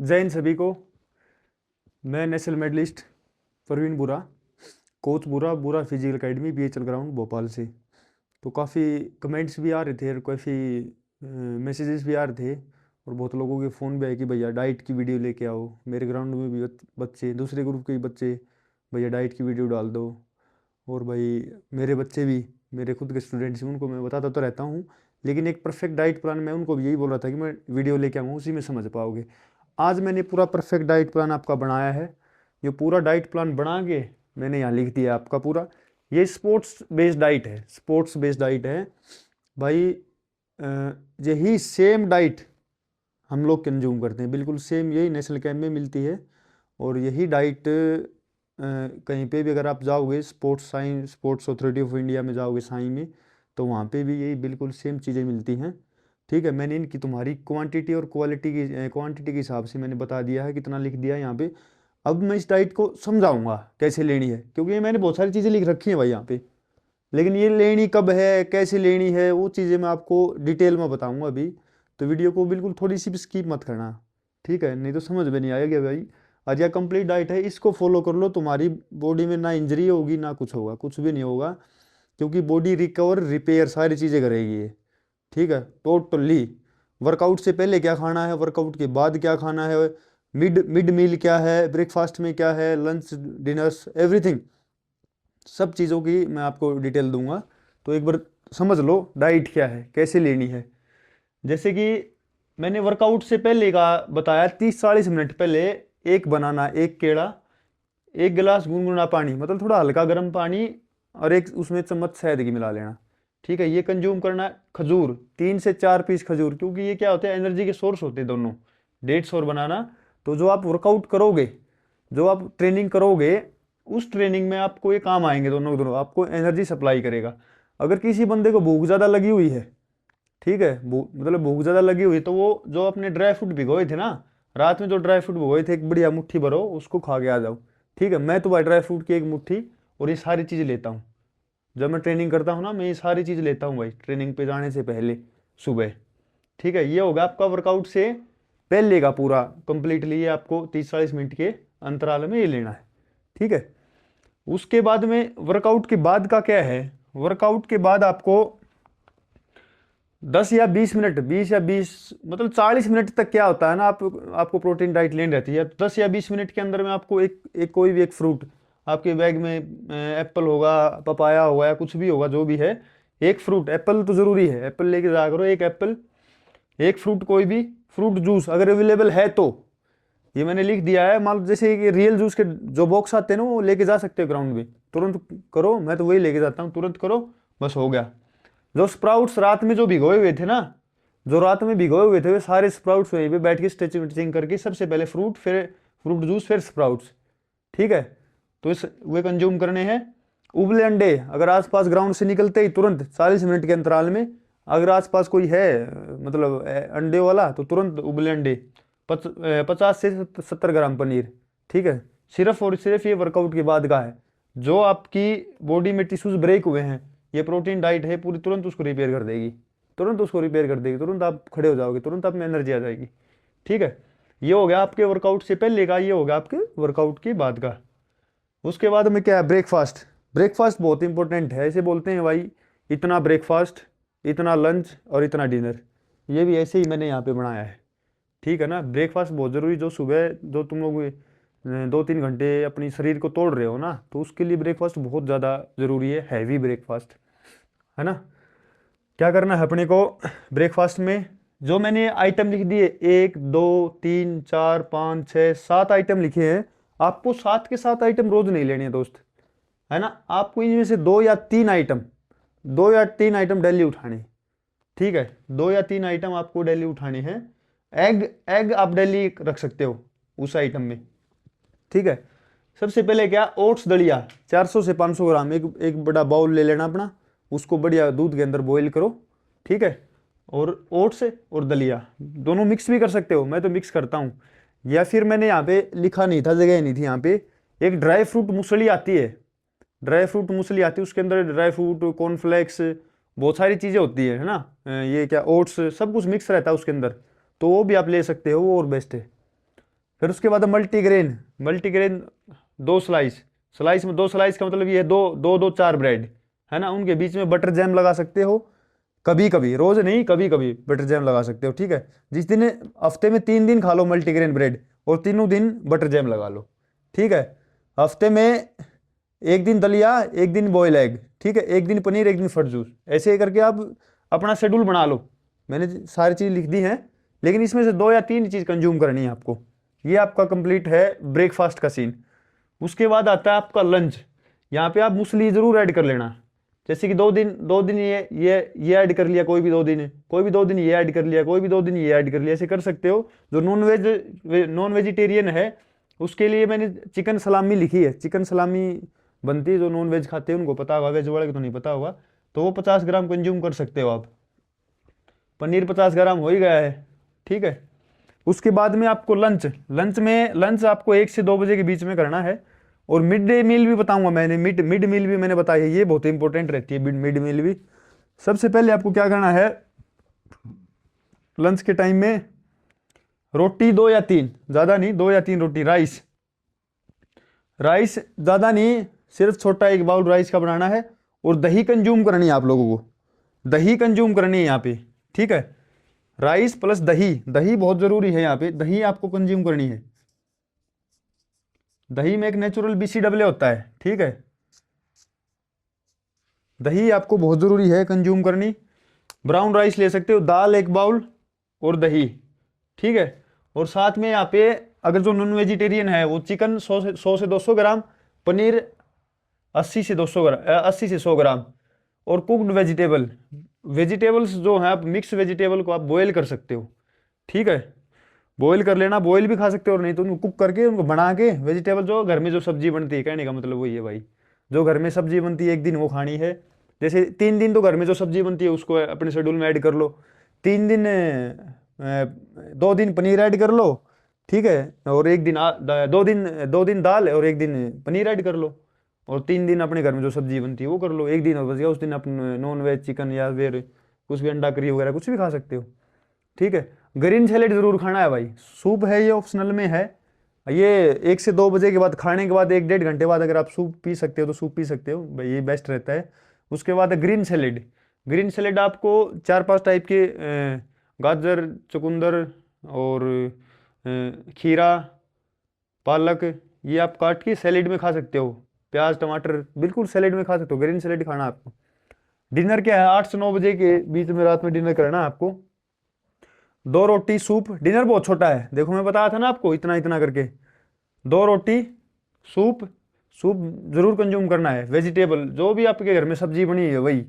जय हिंद सभी को। मैं नेशनल मेडलिस्ट प्रवीण बुरा, कोच बुरा बुरा physical academy BHEL ground Bhopal से। तो काफ़ी कमेंट्स भी आ रहे थे और काफ़ी मैसेजेस भी आ रहे थे और बहुत लोगों के फ़ोन भी आए कि भैया डाइट की वीडियो लेके आओ। मेरे ग्राउंड में भी बच्चे, दूसरे ग्रुप के भी बच्चे, भैया डाइट की वीडियो डाल दो। और भाई मेरे बच्चे भी, मेरे खुद के स्टूडेंट्स हैं, उनको मैं बताता तो रहता हूँ, लेकिन एक परफेक्ट डाइट प्लान मैं उनको भी यही बोल रहा था कि मैं वीडियो लेके आऊँगा, उसी में समझ पाओगे। आज मैंने पूरा परफेक्ट डाइट प्लान आपका बनाया है। ये पूरा डाइट प्लान बना के मैंने यहाँ लिख दिया आपका पूरा। ये स्पोर्ट्स बेस्ड डाइट है, स्पोर्ट्स बेस्ड डाइट है भाई। यही सेम डाइट हम लोग कंज्यूम करते हैं, बिल्कुल सेम यही नेशनल कैंप में मिलती है। और यही डाइट कहीं पे भी अगर आप जाओगे, स्पोर्ट्स अथॉरिटी ऑफ इंडिया में जाओगे साई में, तो वहाँ पे भी यही बिल्कुल सेम चीज़ें मिलती हैं। ठीक है, मैंने इनकी तुम्हारी क्वांटिटी और क्वांटिटी के हिसाब से मैंने बता दिया है, कितना लिख दिया है यहाँ पे। अब मैं इस डाइट को समझाऊंगा कैसे लेनी है, क्योंकि ये मैंने बहुत सारी चीज़ें लिख रखी हैं भाई यहाँ पे, लेकिन ये लेनी कब है, कैसे लेनी है, वो चीज़ें मैं आपको डिटेल में बताऊंगा अभी। तो वीडियो को बिल्कुल थोड़ी सी भी स्किप मत करना, ठीक है, नहीं तो समझ में नहीं आएगा भाई। आज यह कंप्लीट डाइट है, इसको फॉलो कर लो, तुम्हारी बॉडी में ना इंजरी होगी ना कुछ होगा, कुछ भी नहीं होगा, क्योंकि बॉडी रिकवर रिपेयर सारी चीज़ें करेगी ये। ठीक है, टोटली। वर्कआउट से पहले क्या खाना है, वर्कआउट के बाद क्या खाना है, मिड मिड मील क्या है, ब्रेकफास्ट में क्या है, लंच डिनर्स एवरीथिंग, सब चीज़ों की मैं आपको डिटेल दूंगा। तो एक बार समझ लो डाइट क्या है, कैसे लेनी है। जैसे कि मैंने वर्कआउट से पहले का बताया, 30-40 मिनट पहले एक बनाना, एक केला, एक गिलास गुनगुना पानी, मतलब थोड़ा हल्का गर्म पानी, और एक उसमें चम्मच शहद की मिला लेना। ठीक है, ये कंज्यूम करना है। खजूर 3 से 4 पीस खजूर, क्योंकि ये क्या होते हैं, एनर्जी के सोर्स होते हैं दोनों। डेट्स और बनाना, तो जो आप वर्कआउट करोगे, जो आप ट्रेनिंग करोगे, उस ट्रेनिंग में आपको ये काम आएंगे दोनों के दोनों, आपको एनर्जी सप्लाई करेगा। अगर किसी बंदे को भूख ज़्यादा लगी हुई है, ठीक है, मतलब भूख ज़्यादा लगी हुई है, तो वो जो अपने ड्राई फ्रूट भिगोए थे ना, रात में जो ड्राई फ्रूट भिगोए थे, एक बढ़िया मुट्ठी भरो, उसको खा के आ जाओ। ठीक है, मैं तो भाई ड्राई फ्रूट की एक मुट्ठी और ये सारी चीज़ लेता हूँ। जब मैं ट्रेनिंग करता हूँ ना, मैं ये सारी चीज़ लेता हूँ भाई, ट्रेनिंग पे जाने से पहले सुबह। ठीक है, ये होगा आपका वर्कआउट से पहले का पूरा कंप्लीटली, ये आपको 30-40 मिनट के अंतराल में ये लेना है। ठीक है, उसके बाद में वर्कआउट के बाद का क्या है, वर्कआउट के बाद आपको 10 या 20 मिनट, 20 या 20 मतलब 40 मिनट तक क्या होता है ना, आपको प्रोटीन डाइट लेनी रहती है। 10 या 20 मिनट के अंदर में आपको एक कोई भी एक फ्रूट आपके बैग में, एप्पल होगा, पपाया होगा, या कुछ भी होगा, जो भी है, एक फ्रूट, एप्पल तो ज़रूरी है, एप्पल लेके जाया करो, एक एप्पल, एक फ्रूट, कोई भी फ्रूट जूस अगर अवेलेबल है तो। ये मैंने लिख दिया है, मान लो जैसे कि रियल जूस के जो बॉक्स आते हैं ना, वो लेके जा सकते हो ग्राउंड में, तुरंत करो, मैं तो वही लेके जाता हूँ, तुरंत करो, बस हो गया। जो स्प्राउट्स रात में जो भिगोए हुए थे ना, जो रात में भिगोए हुए थे, वे सारे स्प्राउट्स वहीं पे बैठ के स्ट्रेचिंग वेचिंग करके, सबसे पहले फ्रूट, फिर फ्रूट जूस, फिर स्प्राउट्स। ठीक है, तो इस वे कंज्यूम करने हैं। उबले अंडे अगर आसपास ग्राउंड से निकलते ही तुरंत 40 मिनट के अंतराल में, अगर आसपास कोई है मतलब अंडे वाला, तो तुरंत उबले अंडे, 50 से 70 ग्राम पनीर। ठीक है, सिर्फ और सिर्फ ये वर्कआउट के बाद का है। जो आपकी बॉडी में टिश्यूज ब्रेक हुए हैं, ये प्रोटीन डाइट है पूरी, तुरंत उसको रिपेयर कर देगी, तुरंत उसको रिपेयर कर देगी, तुरंत आप खड़े हो जाओगे, तुरंत आप में एनर्जी आ जाएगी। ठीक है, ये हो गया आपके वर्कआउट से पहले का, ये हो गया आपके वर्कआउट के बाद का। उसके बाद में क्या है, ब्रेकफास्ट। ब्रेकफास्ट बहुत इंपॉर्टेंट है, ऐसे बोलते हैं भाई, इतना ब्रेकफास्ट, इतना लंच और इतना डिनर, ये भी ऐसे ही मैंने यहाँ पे बनाया है। ठीक है ना, ब्रेकफास्ट बहुत ज़रूरी, जो सुबह जो तुम लोग 2-3 घंटे अपनी शरीर को तोड़ रहे हो ना, तो उसके लिए ब्रेकफास्ट बहुत ज़्यादा ज़रूरी है, हैवी ब्रेकफास्ट, है ना। क्या करना है अपने को ब्रेकफास्ट में, जो मैंने आइटम लिख दिए, 1 2 3 4 5 6 7 आइटम लिखे हैं, आपको 7 के 7 आइटम रोज नहीं लेने हैं दोस्त, है ना। आपको इनमें से 2 या 3 आइटम, 2 या 3 आइटम डेली उठाने। ठीक है, 2 या 3 आइटम आपको डेली उठाने हैं। एग एग आप डेली रख सकते हो उस आइटम में। ठीक है, सबसे पहले क्या, ओट्स दलिया 400 से 500 ग्राम, एक बड़ा बाउल ले लेना अपना, उसको बढ़िया दूध के अंदर बॉईल करो। ठीक है, और ओट्स और दलिया दोनों मिक्स भी कर सकते हो, मैं तो मिक्स करता हूँ। या फिर मैंने यहाँ पे लिखा नहीं था, जगह नहीं थी यहाँ पे, एक ड्राई फ्रूट मूसली आती है, ड्राई फ्रूट मूसली आती है, उसके अंदर ड्राई फ्रूट, कॉर्नफ्लेक्स, बहुत सारी चीज़ें होती है ना, ये क्या, ओट्स, सब कुछ मिक्स रहता है उसके अंदर, तो वो भी आप ले सकते हो, वो और बेस्ट है। फिर उसके बाद मल्टीग्रेन, मल्टीग्रेन 2 स्लाइस, स्लाइस में 2 स्लाइस का मतलब ये है दो दो दो 4 ब्रेड है ना, उनके बीच में बटर जैम लगा सकते हो, कभी कभी, रोज नहीं कभी कभी बटर जैम लगा सकते हो, ठीक है। जिस दिन, हफ्ते में 3 दिन खा लो मल्टीग्रेन ब्रेड और तीनों दिन बटर जैम लगा लो, ठीक है। हफ्ते में एक दिन दलिया, एक दिन बॉयल एग, ठीक है, एक दिन पनीर, एक दिन फट जूस, ऐसे करके आप अपना शेड्यूल बना लो। मैंने सारी चीज़ लिख दी हैं, लेकिन इसमें से 2 या 3 चीज़ कंज्यूम करनी है आपको। ये आपका कंप्लीट है ब्रेकफास्ट का सीन। उसके बाद आता है आपका लंच। यहाँ पे आप मूसली जरूर ऐड कर लेना, जैसे कि 2 दिन ये ऐड कर लिया, कोई भी 2 दिन, कोई भी 2 दिन ये ऐड कर लिया, कोई भी 2 दिन ये ऐड कर लिया, ऐसे कर सकते हो। जो नॉन वेजिटेरियन है उसके लिए मैंने चिकन सलामी लिखी है, चिकन सलामी बनती है, जो नॉन वेज खाते हैं उनको पता होगा, वेज वाले को तो नहीं पता होगा, तो वो 50 ग्राम कंज्यूम कर सकते हो आप। पनीर 50 ग्राम हो ही गया है, ठीक है। उसके बाद में आपको लंच आपको 1 से 2 बजे के बीच में करना है। और मिड डे मील भी बताऊंगा मैंने, मिड मिड मील भी मैंने बताई है, ये बहुत इंपॉर्टेंट रहती है मिड मील भी। सबसे पहले आपको क्या करना है, लंच के टाइम में रोटी 2 या 3, ज़्यादा नहीं, 2 या 3 रोटी, राइस, राइस ज़्यादा नहीं, सिर्फ छोटा 1 बाउल राइस का बनाना है। और दही कंज्यूम करनी है आप लोगों को, दही कंज्यूम करनी है यहाँ पे, ठीक है। राइस प्लस दही, दही बहुत ज़रूरी है यहाँ पे, दही आपको कंज्यूम करनी है। दही में एक नेचुरल BCAA होता है, ठीक है। दही आपको बहुत ज़रूरी है कंज्यूम करनी। ब्राउन राइस ले सकते हो, दाल 1 बाउल और दही, ठीक है। और साथ में यहाँ पे अगर जो नॉन वेजिटेरियन है वो चिकन 100 से 200 ग्राम, पनीर 80 से 100 ग्राम, और कुक्ड वेजिटेबल्स जो है, आप मिक्स वेजिटेबल को आप बॉयल कर सकते हो, ठीक है। बॉयल कर लेना, बॉयल भी खा सकते हो, और नहीं तो उनको कुक करके, उनको बना के, वेजिटेबल जो घर में जो सब्जी बनती है, कहने का मतलब वही है भाई, जो घर में सब्जी बनती है एक दिन वो खानी है। जैसे 3 दिन तो घर में जो सब्जी बनती है उसको अपने शेड्यूल में ऐड कर लो, 3 दिन 2 दिन पनीर ऐड कर लो, ठीक है। और एक दिन 2 दिन दाल और एक दिन पनीर ऐड कर लो, और 3 दिन अपने घर में जो सब्जी बनती है वो कर लो, एक दिन और बच गया, उस दिन अपने नॉन वेज चिकन या फिर कुछ भी अंडा करी वगैरह कुछ भी खा सकते हो, ठीक है। ग्रीन सैलेड जरूर खाना है भाई, सूप है ये ऑप्शनल में है, ये 1 से 2 बजे के बाद, खाने के बाद 1 डेढ़ घंटे बाद अगर आप सूप पी सकते हो तो सूप पी सकते हो भाई, ये बेस्ट रहता है। उसके बाद ग्रीन सैलेड, ग्रीन सैलेड आपको 4-5 टाइप के गाजर, चुकंदर और खीरा, पालक, ये आप काट के सैलेड में खा सकते हो, प्याज टमाटर बिल्कुल सैलेड में खा सकते हो, ग्रीन सैलेड खाना आपको। डिनर क्या है, 8 से 9 बजे के बीच में रात में डिनर करना है आपको। 2 रोटी सूप, डिनर बहुत छोटा है, देखो मैं बताया था ना आपको, इतना इतना करके 2 रोटी सूप, सूप जरूर कंज्यूम करना है। वेजिटेबल जो भी आपके घर में सब्जी बनी है वही,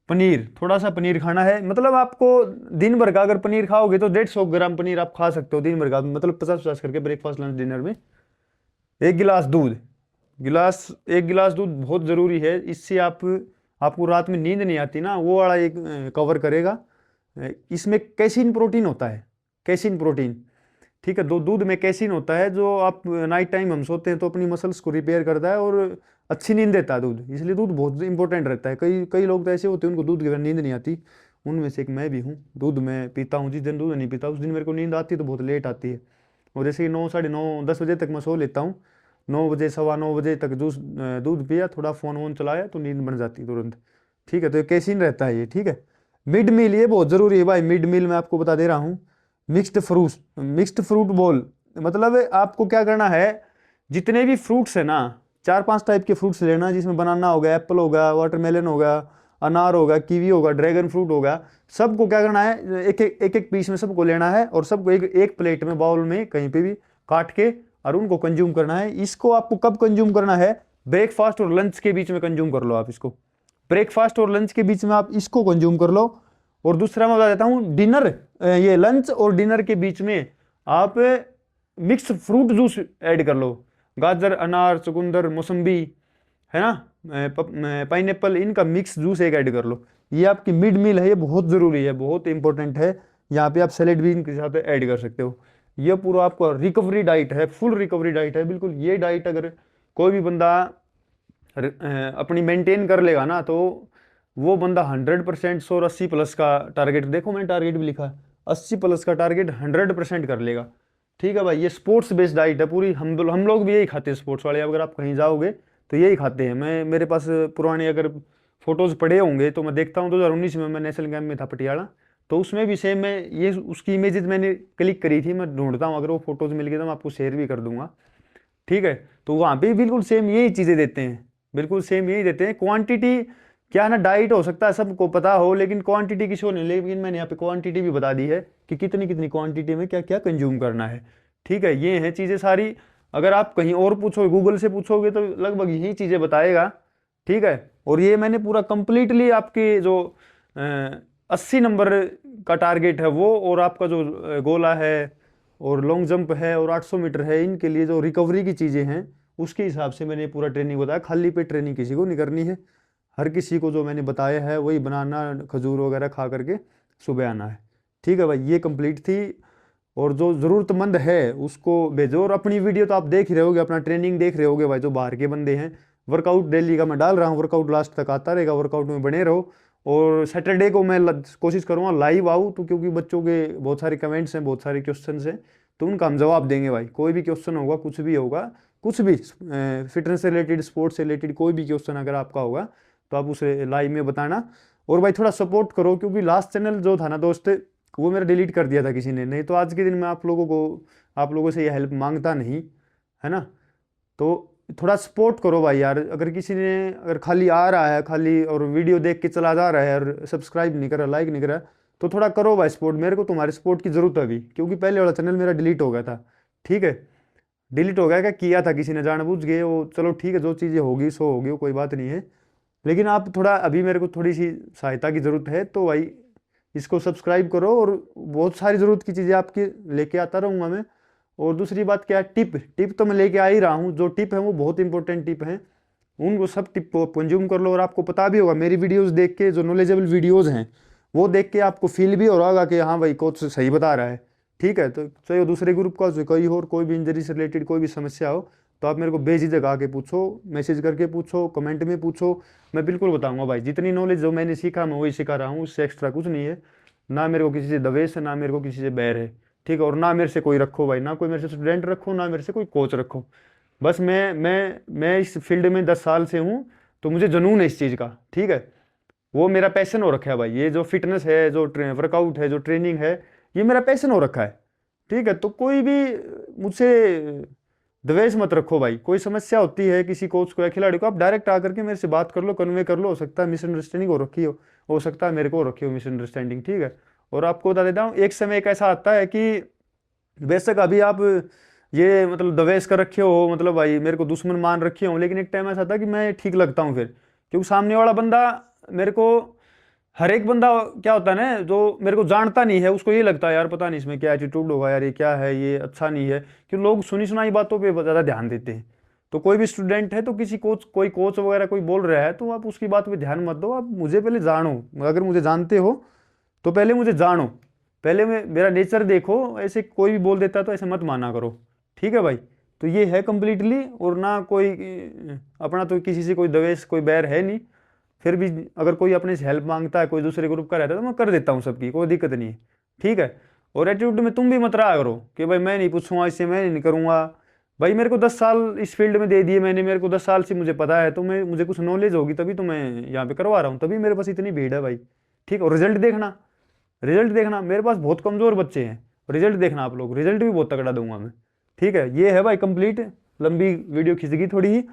पनीर, थोड़ा सा पनीर खाना है, मतलब आपको दिन भर का अगर पनीर खाओगे तो 150 ग्राम पनीर आप खा सकते हो दिन भर का, मतलब 50-50 करके ब्रेकफास्ट लंच डिनर में। 1 गिलास दूध, एक गिलास दूध बहुत ज़रूरी है, इससे आपको रात में नींद नहीं आती ना, वो वाला एक कवर करेगा। इसमें कैसीन प्रोटीन होता है, कैसीन प्रोटीन, ठीक है। दूध में कैसीन होता है, जो आप नाइट टाइम हम सोते हैं तो अपनी मसल्स को रिपेयर करता है और अच्छी नींद देता है दूध, इसलिए दूध बहुत इंपॉर्टेंट रहता है। कई लोग तो ऐसे होते हैं उनको दूध के बिना नींद नहीं आती, उनमें से एक मैं भी हूँ। दूध मैं पीता हूँ, जिस दिन दूध नहीं पीता उस दिन मेरे को नींद आती है तो बहुत लेट आती है। और जैसे कि 9, साढ़े 9, 10 बजे तक मैं सो लेता हूँ, 9 बजे, 9:15 तक दूध पिया, थोड़ा फ़ोन वोन चलाया तो नींद बन जाती है तुरंत, ठीक है। तो ये कैसीन रहता है ये, ठीक है। मिड मील ये बहुत ज़रूरी है भाई, मिड मील मैं आपको बता दे रहा हूँ। मिक्स्ड फ्रूट बोल, मतलब आपको क्या करना है, जितने भी फ्रूट्स है ना, 4-5 टाइप के फ्रूट्स लेना, जिसमें बनाना होगा, एप्पल होगा, वाटरमेलन होगा, अनार होगा, कीवी होगा, ड्रैगन फ्रूट होगा, सबको क्या करना है, एक एक पीस में सबको लेना है, और सबको एक प्लेट में, बाउल में, कहीं पे भी काट के, और उनको कंज्यूम करना है। इसको आपको कब कंज्यूम करना है, ब्रेकफास्ट और लंच के बीच में कंज्यूम कर लो आप इसको, ब्रेकफास्ट और लंच के बीच में आप इसको कंज्यूम कर लो। और दूसरा मैं बता देता हूँ, डिनर, ये लंच और डिनर के बीच में आप मिक्स फ्रूट जूस ऐड कर लो, गाजर, अनार, चुकंदर, मौसम्बी, है ना, पाइनएप्पल, इनका मिक्स जूस एक ऐड कर लो। ये आपकी मिड मील है, ये बहुत ज़रूरी है, बहुत इंपॉर्टेंट है। यहाँ पे आप सैलेड भी इनके साथ ऐड कर सकते हो। ये पूरा आपका रिकवरी डाइट है, फुल रिकवरी डाइट है बिल्कुल। ये डाइट अगर कोई भी बंदा अपनी मेंटेन कर लेगा ना, तो वो बंदा 100%, 180 प्लस का टारगेट, देखो मैंने टारगेट भी लिखा, 80 प्लस का टारगेट 100% कर लेगा। ठीक है भाई, ये स्पोर्ट्स बेस्ड डाइट है पूरी। हम लोग भी यही खाते हैं स्पोर्ट्स वाले, अगर आप कहीं जाओगे तो यही खाते हैं। मैं मेरे पास पुराने अगर फोटोज पड़े होंगे तो मैं देखता हूँ 2019 में मैं नेशनल गेम में था पटियाला, तो उसमें भी सेम मैं ये उसकी इमेजेस मैंने क्लिक करी थी। मैं ढूंढता हूँ, अगर वो फोटोज मिल गए तो मैं आपको शेयर भी कर दूंगा। ठीक है, तो वहाँ पे बिल्कुल सेम यही चीज़ें देते हैं, बिल्कुल सेम यही देते हैं। क्वांटिटी क्या है ना, डाइट हो सकता है सबको पता हो, लेकिन क्वांटिटी किसी को नहीं। लेकिन मैंने यहाँ पे क्वांटिटी भी बता दी है कि कितनी कितनी क्वांटिटी में क्या क्या कंज्यूम करना है। ठीक है, ये हैं चीज़ें सारी। अगर आप कहीं और पूछोगे, गूगल से पूछोगे तो लगभग यही चीज़ें बताएगा। ठीक है, और ये मैंने पूरा कंप्लीटली आपके जो 80 नंबर का टारगेट है वो, और आपका जो गोला है और लॉन्ग जंप है और 800 मीटर है, इनके लिए जो रिकवरी की चीज़ें हैं उसके हिसाब से मैंने पूरा ट्रेनिंग बताया। खाली पेट ट्रेनिंग किसी को नहीं करनी है, हर किसी को जो मैंने बताया है वही बनाना, खजूर वगैरह खा करके सुबह आना है। ठीक है भाई, ये कंप्लीट थी। और जो ज़रूरतमंद है उसको भेजो। और अपनी वीडियो तो आप देख ही रहे होगे, अपना ट्रेनिंग देख रहे होगे भाई, जो बाहर के बंदे हैं। वर्कआउट डेली का मैं डाल रहा हूँ, वर्कआउट लास्ट तक आता रहेगा, वर्कआउट में बने रहो। और सैटरडे को मैं कोशिश करूँगा लाइव आऊँ, तो क्योंकि बच्चों के बहुत सारे कमेंट्स हैं, बहुत सारे क्वेश्चन हैं, तो उनका हम जवाब देंगे भाई। कोई भी क्वेश्चन होगा, कुछ भी होगा, कुछ भी फिटनेस से रिलेटेड, स्पोर्ट्स से रिलेटेड कोई भी क्वेश्चन अगर आपका होगा तो आप उसे लाइव में बताना। और भाई थोड़ा सपोर्ट करो, क्योंकि लास्ट चैनल जो था ना दोस्त, वो मेरा डिलीट कर दिया था किसी ने। नहीं तो आज के दिन मैं आप लोगों से ये हेल्प मांगता नहीं, है ना। तो थोड़ा सपोर्ट करो भाई यार। अगर किसी ने अगर खाली आ रहा है खाली और वीडियो देख के चला जा रहा है और सब्सक्राइब नहीं कर रहा, लाइक नहीं कर रहा, तो थोड़ा करो भाई सपोर्ट। मेरे को तुम्हारे सपोर्ट की ज़रूरत है अभी, क्योंकि पहले वाला चैनल मेरा डिलीट हो गया था। ठीक है, डिलीट हो गया, क्या किया था किसी ने जानबूझ के, वो चलो ठीक है, जो चीज़ें होगी सो होगी, वो कोई बात नहीं है। लेकिन आप थोड़ा अभी मेरे को थोड़ी सी सहायता की ज़रूरत है, तो भाई इसको सब्सक्राइब करो। और बहुत सारी ज़रूरत की चीज़ें आपकी लेके आता रहूँगा मैं। और दूसरी बात क्या है, टिप तो मैं लेके आ ही रहा हूँ। जो टिप है वो बहुत इंपॉर्टेंट टिप हैं, उनको सब टिप को कंज्यूम कर लो। और आपको पता भी होगा मेरी वीडियोस देख के, जो नॉलेजेबल वीडियोस हैं वो देख के आपको फील भी हो रहा होगा कि हाँ भाई कोच सही बता रहा है। ठीक है, तो चाहे वो दूसरे ग्रुप का, कोई और कोई भी इंजरी से रिलेटेड कोई भी समस्या हो, तो आप मेरे को बेझिझक आके पूछो, मैसेज करके पूछो, कमेंट में पूछो, मैं बिल्कुल बताऊंगा भाई। जितनी नॉलेज जो मैंने सीखा मैं वही सिखा रहा हूँ, उससे एक्स्ट्रा कुछ नहीं है। ना मेरे को किसी से दवेश है, ना मेरे को किसी से बैर है। ठीक है, और ना मेरे से कोई रखो भाई, ना कोई मेरे से स्टूडेंट रखो, ना मेरे से कोई कोच रखो। बस मैं इस फील्ड में 10 साल से हूँ, तो मुझे जुनून है इस चीज़ का। ठीक है, वो मेरा पैशन हो रखा है भाई। ये जो फिटनेस है, जो वर्कआउट है, जो ट्रेनिंग है, ये मेरा पैशन हो रखा है। ठीक है, तो कोई भी मुझसे द्वेष मत रखो भाई। कोई समस्या होती है किसी कोच को या खिलाड़ी को, आप डायरेक्ट आकर के मेरे से बात कर लो, कन्वे कर लो। हो सकता है मिसअंडरस्टैंडिंग हो रखी हो सकता है मेरे को हो रखी हो मिसअंडरस्टैंडिंग। ठीक है, और आपको बता देता हूँ, एक समय एक ऐसा आता है कि बेशक अभी आप ये मतलब द्वेष कर रखे हो, मतलब भाई मेरे को दुश्मन मान रखे हो, लेकिन एक टाइम ऐसा था कि मैं ठीक लगता हूँ फिर, क्योंकि सामने वाला बंदा मेरे को, हर एक बंदा क्या होता है ना, जो मेरे को जानता नहीं है उसको ये लगता है यार पता नहीं इसमें क्या एटीट्यूड होगा यार, ये क्या है, ये अच्छा नहीं है। क्यों लोग सुनी सुनाई बातों पे ज़्यादा ध्यान देते हैं। तो कोई भी स्टूडेंट है तो किसी कोई कोच वगैरह कोई बोल रहा है तो आप उसकी बात पे ध्यान मत दो, आप मुझे पहले जानो। अगर मुझे जानते हो तो पहले मुझे जानो, पहले मेरा नेचर देखो। ऐसे कोई भी बोल देता है तो ऐसे मत माना करो। ठीक है भाई, तो ये है कंप्लीटली। और ना कोई अपना तो किसी से कोई द्वेष कोई बैर है नहीं। फिर भी अगर कोई अपने से हेल्प मांगता है, कोई दूसरे ग्रुप का रहता है, तो मैं कर देता हूँ सबकी, कोई दिक्कत नहीं है। ठीक है, और एटीट्यूड में तुम भी मत रहा करो कि भाई मैं नहीं पूछूंगा इससे, मैं नहीं करूँगा। भाई मेरे को 10 साल इस फील्ड में दे दिए मैंने, मेरे को 10 साल से मुझे पता है, तो मुझे कुछ नॉलेज होगी तभी तो मैं यहाँ पे करवा रहा हूँ, तभी मेरे पास इतनी भीड़ है भाई। ठीक, और रिजल्ट देखना, रिजल्ट देखना। मेरे पास बहुत कमज़ोर बच्चे हैं, रिजल्ट देखना आप लोग, रिजल्ट भी बहुत तगड़ा दूंगा मैं। ठीक है, ये है भाई कंप्लीट। लंबी वीडियो खिंच गई थोड़ी ही।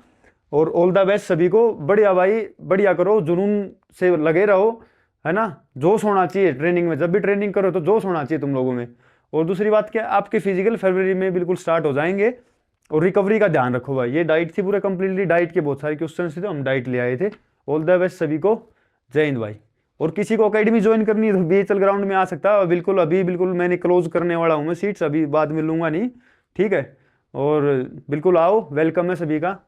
और ऑल द बेस्ट सभी को। बढ़िया भाई, बढ़िया करो, जुनून से लगे रहो, है ना। जोश होना चाहिए ट्रेनिंग में, जब भी ट्रेनिंग करो तो जोश होना चाहिए तुम लोगों में। और दूसरी बात क्या, आपके फिजिकल फरवरी में बिल्कुल स्टार्ट हो जाएंगे। और रिकवरी का ध्यान रखो भाई। ये डाइट थी पूरे कंप्लीटली, डाइट के बहुत सारे क्वेश्चन थे तो हम डाइट ले आए थे। ऑल द बेस्ट सभी को, जय हिंद भाई। और किसी को अकेडमी ज्वाइन करनी है तो बीएचएल ग्राउंड में आ सकता है बिल्कुल। अभी बिल्कुल मैंने क्लोज करने वाला हूँ मैं सीट्स, अभी बाद में लूँगा नहीं। ठीक है, और बिल्कुल आओ, वेलकम है सभी का।